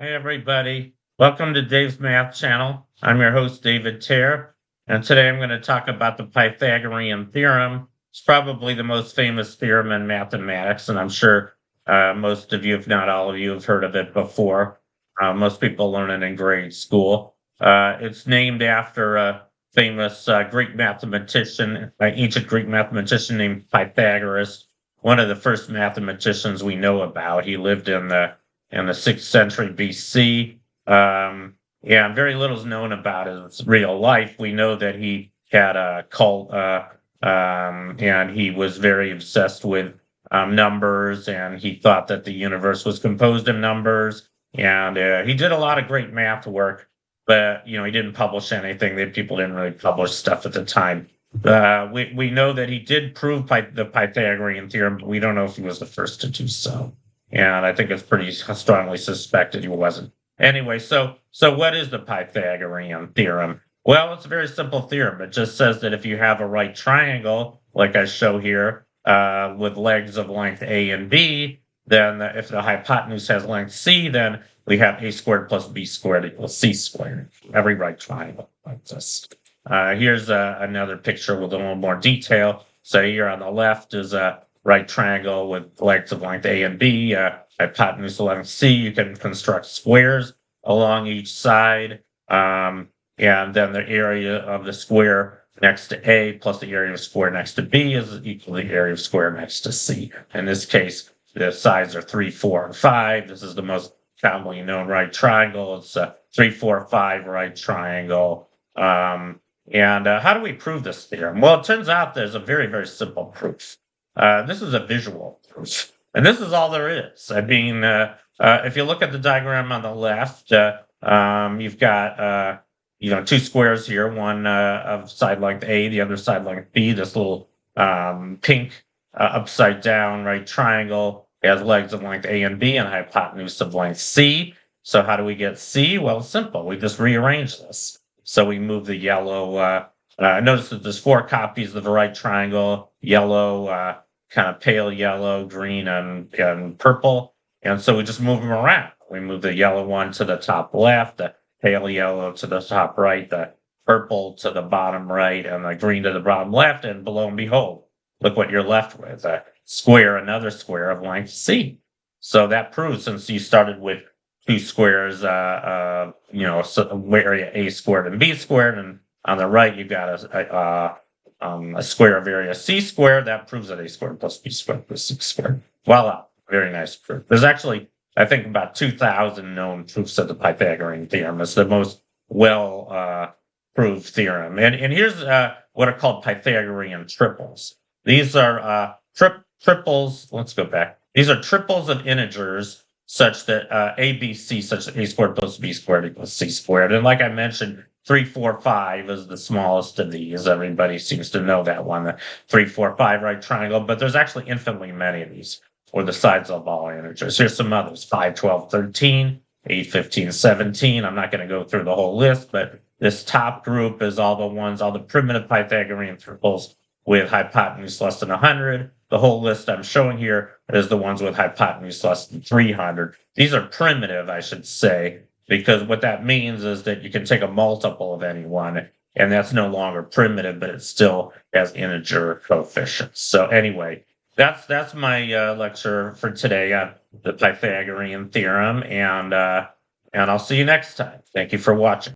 Hey everybody, welcome to Dave's Math Channel. I'm your host David Terr, and today I'm going to talk about the Pythagorean Theorem. It's probably the most famous theorem in mathematics, and I'm sure most of you, if not all of you, have heard of it before. Most people learn it in grade school. It's named after a famous Greek mathematician, ancient Greek mathematician named Pythagoras, one of the first mathematicians we know about. He lived in the 6th century BC. Yeah, very little is known about his real life. We know that he had a cult, and he was very obsessed with numbers, and he thought that the universe was composed of numbers. And he did a lot of great math work, but he didn't publish anything. People didn't really publish stuff at the time. We know that he did prove the Pythagorean theorem, but we don't know if he was the first to do so. And I think it's pretty strongly suspected he wasn't. Anyway, so what is the Pythagorean theorem? Well, it's a very simple theorem. It just says that if you have a right triangle, like I show here, with legs of length A and B, then if the hypotenuse has length C, then we have A squared plus B squared equals C squared. Every right triangle like this. Here's another picture with a little more detail. So here on the left is a right triangle with legs of length A and B, hypotenuse length C. You can construct squares along each side. And then the area of the square next to A plus the area of square next to B is equal to the area of square next to C. In this case, the sides are 3, 4, and 5. This is the most commonly known right triangle. It's a 3, 4, 5 right triangle. And how do we prove this theorem? Well, it turns out there's a very, very simple proof. This is a visual proof, and this is all there is. I mean, if you look at the diagram on the left, you've got two squares here, one of side length A, the other side length B. This little pink upside down right triangle has legs of length A and B and hypotenuse of length C. So how do we get C? Well, it's simple. We just rearrange this. So we move the yellow. Notice that there's 4 copies of the right triangle: yellow, kind of pale yellow, green, and purple. And so we just move them around. We move the yellow one to the top left, the pale yellow to the top right, the purple to the bottom right, and the green to the bottom left. And below and behold, look what you're left with: a square, another square of length C. So that proves, since you started with 2 squares, area A squared and B squared, and on the right you've got a square of area C squared. That proves that A squared plus B squared equals C squared. Voila, very nice proof. There's actually, I think, about 2,000 known proofs of the Pythagorean theorem. It's the most proved theorem. And here's what are called Pythagorean triples. These are triples. Let's go back. These are triples of integers such that A, B, C, such that A squared plus B squared equals C squared. And like I mentioned, 3, 4, 5 is the smallest of these. Everybody seems to know that one, the 3, 4, 5 right triangle, but there's actually infinitely many of these, or the sides of all integers. Here's some others: 5, 12, 13, 8, 15, 17. I'm not going to go through the whole list, but this top group is all the primitive Pythagorean triples with hypotenuse less than 100. The whole list I'm showing here is the ones with hypotenuse less than 300. These are primitive, I should say, because what that means is that you can take a multiple of any one, and that's no longer primitive, but it still has integer coefficients. So anyway, that's my lecture for today on the Pythagorean theorem, and I'll see you next time. Thank you for watching.